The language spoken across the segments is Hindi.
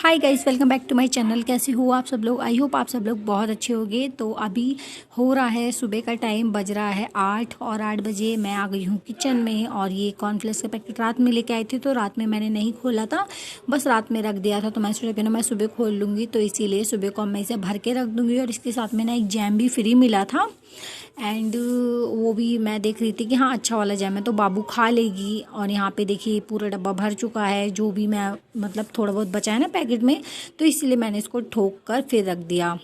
Hi guys, welcome back to my channel. कैसे हो आप सब लोग? आई होप आप सब लोग बहुत अच्छे होंगे। तो अभी हो रहा है सुबह का टाइम, बज रहा है 8 और 8 बजे मैं आ गई हूँ किचन में। और ये कॉर्नफ्लेक्स का पैकेट रात में लेके आई थी, तो रात में मैंने नहीं खोला था, बस रात में रख दिया था। तो मैं सोचा कि ना मैं सुबह खोल लूँगी, तो इसीलिए सुबह को मैं इसे भर के रख दूँगी। और इसके साथ में ना एक जैम भी फ्री मिला था, एंड वो भी मैं देख रही थी कि हाँ अच्छा वाला जैम है तो बाबू खा लेगी। और यहाँ पे देखिए पूरा डब्बा भर चुका है, जो भी मैं मतलब थोड़ा बहुत बचा है ना पैकेट में, तो इसलिए मैंने इसको ठोक कर फिर रख दिया।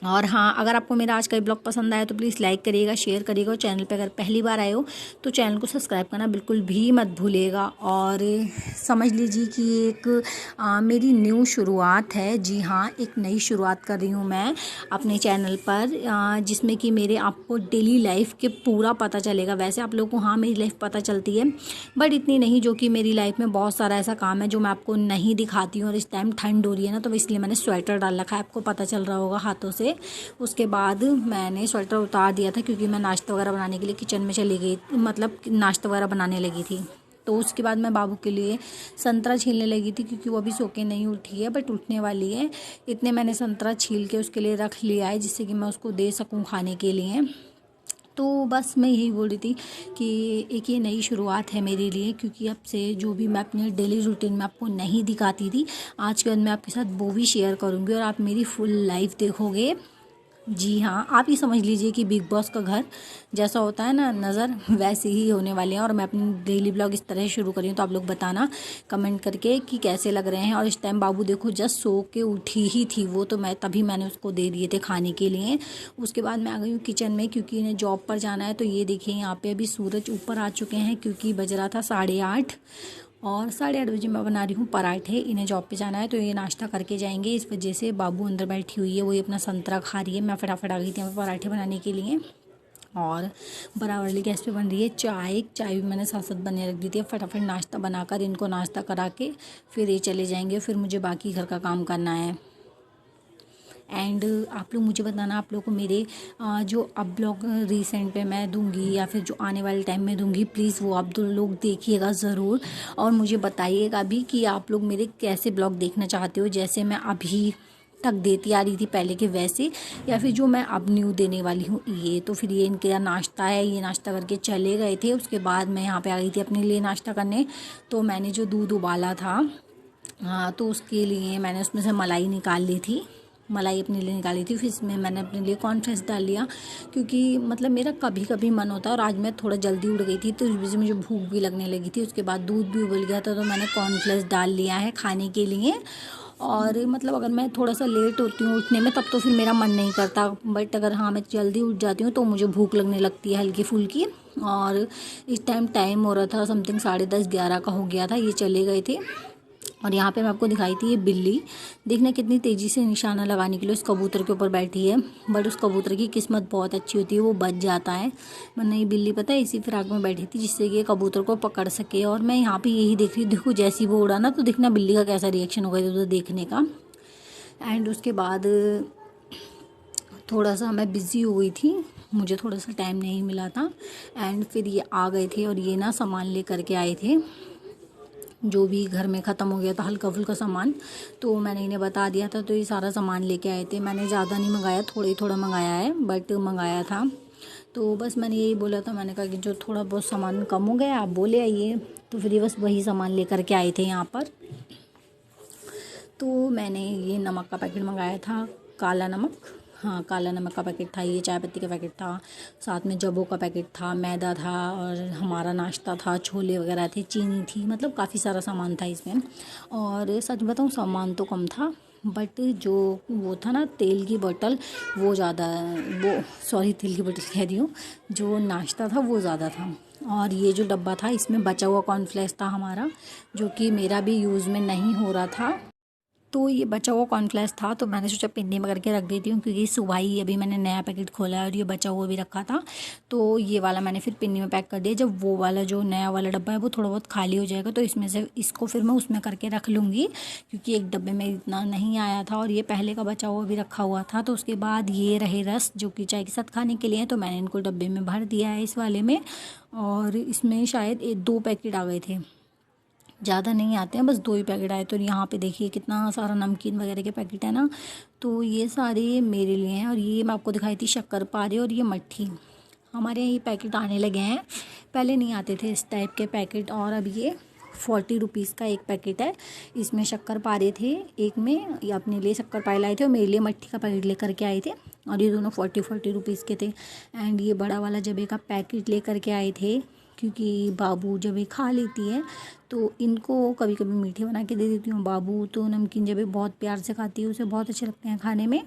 और हाँ, अगर आपको मेरा आज का ब्लॉग पसंद आया तो प्लीज़ लाइक करिएगा, शेयर करिएगा, और चैनल पे अगर पहली बार आए हो तो चैनल को सब्सक्राइब करना बिल्कुल भी मत भूलिएगा। और समझ लीजिए कि एक मेरी न्यू शुरुआत है। जी हाँ, एक नई शुरुआत कर रही हूँ मैं अपने चैनल पर, जिसमें कि मेरे आपको डेली लाइफ के पूरा पता चलेगा। वैसे आप लोगों को हाँ मेरी लाइफ पता चलती है, बट इतनी नहीं, जो कि मेरी लाइफ में बहुत सारा ऐसा काम है जो मैं आपको नहीं दिखाती हूँ। और इस टाइम ठंड हो रही है ना, तो इसलिए मैंने स्वेटर डाल रखा है, आपको पता चल रहा होगा हाथों से। उसके बाद मैंने स्वेटर उतार दिया था, क्योंकि मैं नाश्ता वगैरह बनाने के लिए किचन में चली गई, मतलब नाश्ता वगैरह बनाने लगी थी। तो उसके बाद मैं बाबू के लिए संतरा छीलने लगी थी, क्योंकि वो अभी सो के नहीं उठी है, बट उठने वाली है। इतने मैंने संतरा छील के उसके लिए रख लिया है, जिससे कि मैं उसको दे सकूं खाने के लिए। तो बस मैं यही बोल रही थी कि एक ये नई शुरुआत है मेरे लिए, क्योंकि अब से जो भी मैं अपने डेली रूटीन में आपको नहीं दिखाती थी, आज के बाद मैं आपके साथ वो भी शेयर करूँगी, और आप मेरी फुल लाइफ देखोगे। जी हाँ, आप ही समझ लीजिए कि बिग बॉस का घर जैसा होता है ना नज़र, वैसे ही होने वाले हैं। और मैं अपनी डेली ब्लॉग इस तरह से शुरू करी हूँ, तो आप लोग बताना कमेंट करके कि कैसे लग रहे हैं। और इस टाइम बाबू देखो जस्ट सो के उठी ही थी वो, तो मैं तभी मैंने उसको दे दिए थे खाने के लिए। उसके बाद मैं आ गई हूँ किचन में, क्योंकि इन्हें जॉब पर जाना है। तो ये देखिए यहाँ पे अभी सूरज ऊपर आ चुके हैं, क्योंकि बज रहा था 8:30, और 8:30 बजे मैं बना रही हूँ पराठे। इन्हें जॉब पे जाना है, तो ये नाश्ता करके जाएंगे। इस वजह से बाबू अंदर बैठी हुई है, वही अपना संतरा खा रही है। मैं फटाफट आ गई थी पराठे बनाने के लिए। और बराबर वाली गैस पे बन रही है चाय। चाय भी मैंने साथ साथ बने रख दी थी। फटाफट नाश्ता बनाकर इनको नाश्ता करा के फिर ये चले जाएंगे, फिर मुझे बाकी घर का काम करना है। एंड आप लोग मुझे बताना, आप लोग को मेरे जो अब ब्लॉग रिसेंट पे मैं दूंगी, या फिर जो आने वाले टाइम में दूंगी, प्लीज़ वो आप दो लोग देखिएगा ज़रूर। और मुझे बताइएगा भी कि आप लोग मेरे कैसे ब्लॉग देखना चाहते हो, जैसे मैं अभी तक देती आ रही थी पहले के वैसे, या फिर जो मैं अब न्यू देने वाली हूँ ये। तो फिर ये इनके नाश्ता है, ये नाश्ता करके चले गए थे। उसके बाद मैं यहाँ पे आ गई थी अपने लिए नाश्ता करने। तो मैंने जो दूध उबाला था, हाँ, तो उसके लिए मैंने उसमें से मलाई निकाल ली थी, मलाई अपने लिए निकाली थी। फिर इसमें मैंने अपने लिए कॉर्नफ्लेक्स डाल लिया, क्योंकि मतलब मेरा कभी कभी मन होता है, और आज मैं थोड़ा जल्दी उठ गई थी, तो इस वजह से मुझे भूख भी लगने लगी थी। उसके बाद दूध भी उबल गया था, तो मैंने कॉर्नफ्लेक्स डाल लिया है खाने के लिए। और मतलब अगर मैं थोड़ा सा लेट होती हूँ उठने में, तब तो फिर मेरा मन नहीं करता, बट अगर हाँ मैं जल्दी उठ जाती हूँ तो मुझे भूख लगने लगती है हल्की फुल्की। और इस टाइम हो रहा था समथिंग 10:30-11 का हो गया था, ये चले गए थे। और यहाँ पे मैं आपको दिखाई थी ये बिल्ली, देखना कितनी तेज़ी से निशाना लगाने के लिए उस कबूतर के ऊपर बैठी है। बट उस कबूतर की किस्मत बहुत अच्छी होती है, वो बच जाता है, वरना ये बिल्ली पता है इसी फिराक में बैठी थी, जिससे कि ये कबूतर को पकड़ सके। और मैं यहाँ पे यही देख रही हूँ, देखो जैसी वो उड़ा ना, तो देखना बिल्ली का कैसा रिएक्शन होगा इधर देखने का। एंड उसके बाद थोड़ा सा मैं बिज़ी हो गई थी, मुझे थोड़ा सा टाइम नहीं मिला था। एंड फिर ये आ गए थे, और ये ना सामान ले करके आए थे, जो भी घर में ख़त्म हो गया था हल्का फुल्का सामान, तो मैंने इन्हें बता दिया था, तो ये सारा सामान लेके आए थे। मैंने ज़्यादा नहीं मंगाया, थोड़ा ही थोड़ा मंगाया है, बट मंगाया था। तो बस मैंने यही बोला था, मैंने कहा कि जो थोड़ा बहुत सामान कम हो गया आप बोले आइए, तो फिर ये बस वही सामान लेकर के आए थे यहाँ पर। तो मैंने ये नमक का पैकेट मंगाया था, काला नमक, हाँ काला नमक का पैकेट था, ये चाय पत्ती का पैकेट था, साथ में जबों का पैकेट था, मैदा था, और हमारा नाश्ता था, छोले वगैरह थे, चीनी थी, मतलब काफ़ी सारा सामान था इसमें। और सच बताऊँ सामान तो कम था, बट जो वो था ना तेल की बोतल वो ज़्यादा, वो सॉरी तेल की बोतल कह रही हूँ, जो नाश्ता था वो ज़्यादा था। और ये जो डब्बा था इसमें बचा हुआ कॉर्नफ्लेक्स था हमारा, जो कि मेरा भी यूज़ में नहीं हो रहा था। तो ये बचा हुआ कॉर्नफ्लेक्स था, तो मैंने सोचा पिन्नी में करके रख देती हूँ, क्योंकि सुबह ही अभी मैंने नया पैकेट खोला है और ये बचा हुआ भी रखा था। तो ये वाला मैंने फिर पिन्नी में पैक कर दिया। जब वो वाला जो नया वाला डब्बा है वो थोड़ा बहुत खाली हो जाएगा, तो इसमें से इसको फिर मैं उसमें करके रख लूँगी, क्योंकि एक डब्बे में इतना नहीं आया था, और ये पहले का बचा हुआ भी रखा हुआ था। तो उसके बाद ये रहे रस, जो कि चाय के साथ खाने के लिए, तो मैंने इनको डब्बे में भर दिया है इस वाले में। और इसमें शायद 2 पैकेट आ गए थे, ज़्यादा नहीं आते हैं, बस 2 ही पैकेट आए। तो यहाँ पे देखिए कितना सारा नमकीन वगैरह के पैकेट है ना, तो ये सारे मेरे लिए हैं। और ये मैं आपको दिखाई थी शक्करपारे और ये मट्ठी, हमारे यहाँ ये पैकेट आने लगे हैं, पहले नहीं आते थे इस टाइप के पैकेट। और अब ये 40 रुपीज़ का एक पैकेट है, इसमें शक्करपारे थे एक में, ये अपने लिए शक्करपारे लाए थे और मेरे लिए मट्ठी का पैकेट लेकर के आए थे, और ये दोनों 40 रुपीज़ के थे। एंड ये बड़ा वाला जबे का पैकेट लेकर के आए थे, क्योंकि बाबू जबे खा लेती है तो इनको कभी कभी मीठे बना के दे देती हूँ। बाबू तो नमकीन जबे बहुत प्यार से खाती है, उसे बहुत अच्छे लगते हैं खाने में।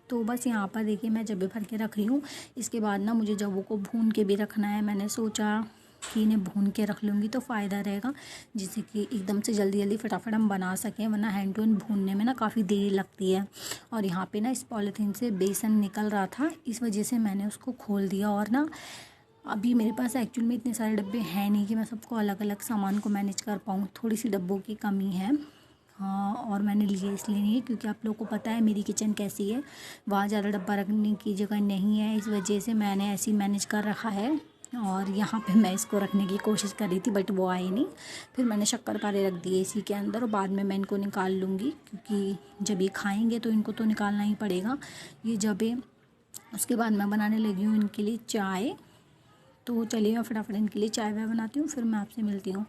तो बस यहाँ पर देखिए मैं जबे भर के रख रही हूँ। इसके बाद ना मुझे जबों को भून के भी रखना है। मैंने सोचा कि इन्हें भून के रख लूँगी तो फ़ायदा रहेगा, जिससे कि एकदम से जल्दी जल्दी फटाफट हम बना सकें, वरना हैंड टू हैंड भूनने में ना काफ़ी देर लगती है। और यहाँ पे ना इस पॉलीथीन से बेसन निकल रहा था, इस वजह से मैंने उसको खोल दिया। और ना अभी मेरे पास एक्चुअल में इतने सारे डब्बे हैं नहीं कि मैं सबको अलग अलग सामान को मैनेज कर पाऊँ, थोड़ी सी डब्बों की कमी है। हाँ, और मैंने लिए इसलिए नहीं है क्योंकि आप लोगों को पता है मेरी किचन कैसी है, वहाँ ज़्यादा डब्बा रखने की जगह नहीं है, इस वजह से मैंने ऐसे ही मैनेज कर रखा है। और यहाँ पे मैं इसको रखने की कोशिश कर रही थी बट वो आए नहीं, फिर मैंने शक्करपारे रख दिए इसी के अंदर, और बाद में मैं इनको निकाल लूँगी क्योंकि जब ये खाएँगे तो इनको तो निकालना ही पड़ेगा ये जबे। उसके बाद मैं बनाने लगी हूँ इनके लिए चाय। तो चलिए मैं फटाफट इनके लिए चाय वाय बनाती हूँ, फिर मैं आपसे मिलती हूँ।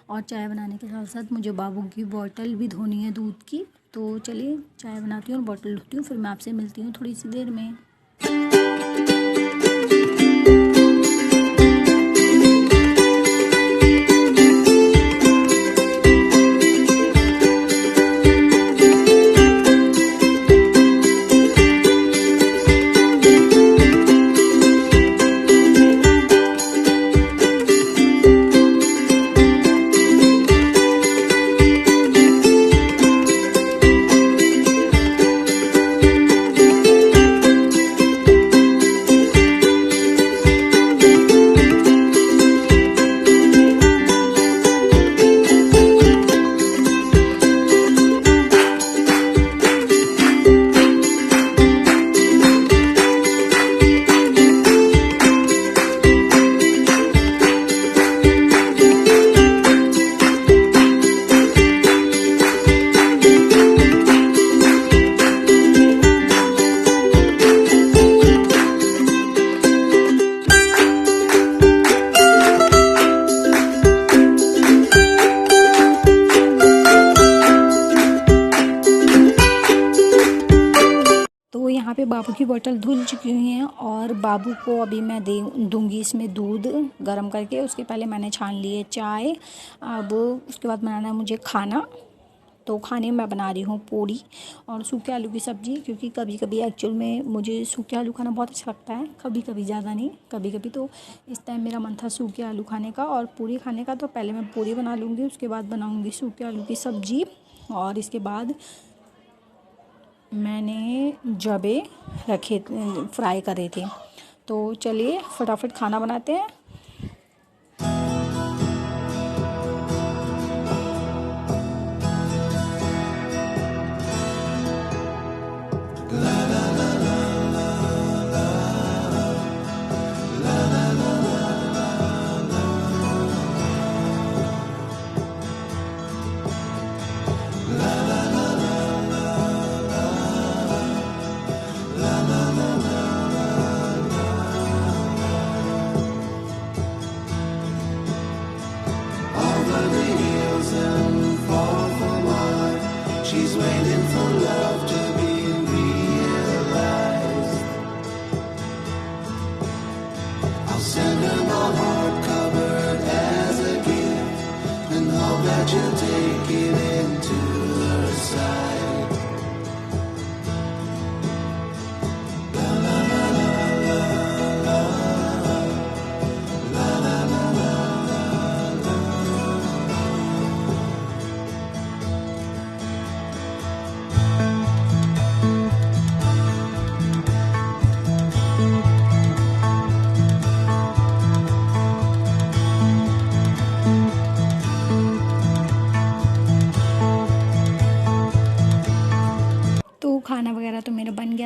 और चाय बनाने के साथ साथ मुझे बाबू की बॉटल भी धोनी है दूध की, तो चलिए चाय बनाती हूँ और बॉटल धोती हूँ, फिर मैं आपसे मिलती हूँ थोड़ी सी देर में। यहाँ पे बाबू की बोतल धुल चुकी हुई है और बाबू को अभी मैं दूंगी इसमें दूध गरम करके। उसके पहले मैंने छान ली है चाय। अब उसके बाद बनाना है मुझे खाना, तो खाने में मैं बना रही हूँ पूड़ी और सूखे आलू की सब्ज़ी, क्योंकि कभी कभी एक्चुअल में मुझे सूखे आलू खाना बहुत अच्छा लगता है, कभी कभी ज़्यादा नहीं, कभी कभी। तो इस टाइम मेरा मन था सूखे आलू खाने का और पूड़ी खाने का, तो पहले मैं पूड़ी बना लूँगी, उसके बाद बनाऊँगी सूखे आलू की सब्ज़ी। और इसके बाद मैंने जबे रखे फ्राई करे थे। तो चलिए फटाफट खाना बनाते हैं। She's waiting for love to be realized. I'll send her my heart covered as a gift, and hope that you'll take it into her side. La la la la la la la la la la.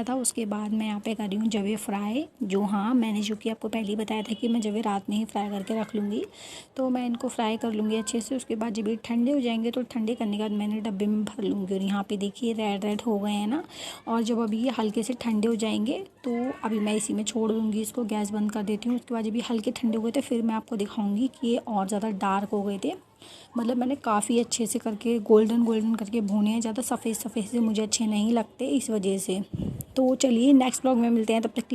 लिया था। उसके बाद मैं यहाँ पे कर रही हूँ जवे फ्राई, जो हाँ मैंने जो कि आपको पहले ही बताया था कि मैं जवे रात में ही फ्राई करके रख लूँगी। तो मैं इनको फ्राई कर लूँगी अच्छे से। उसके बाद जब ये ठंडे हो जाएंगे तो ठंडे करने के बाद मैंने डब्बे में भर लूँगी। और यहाँ पे देखिए रेड रेड हो गए हैं ना। और जब अभी ये हल्के से ठंडे हो जाएंगे तो अभी मैं इसी में छोड़ दूँगी इसको, गैस बंद कर देती हूँ। उसके बाद जब ये हल्के ठंडे हो गए थे फिर मैं आपको दिखाऊँगी कि ये और ज़्यादा डार्क हो गए थे। मतलब मैंने काफ़ी अच्छे से करके गोल्डन गोल्डन करके भुने हैं, ज़्यादा सफ़ेद सफ़ेद से मुझे अच्छे नहीं लगते इस वजह से। तो चलिए नेक्स्ट ब्लॉग में मिलते हैं, तब तक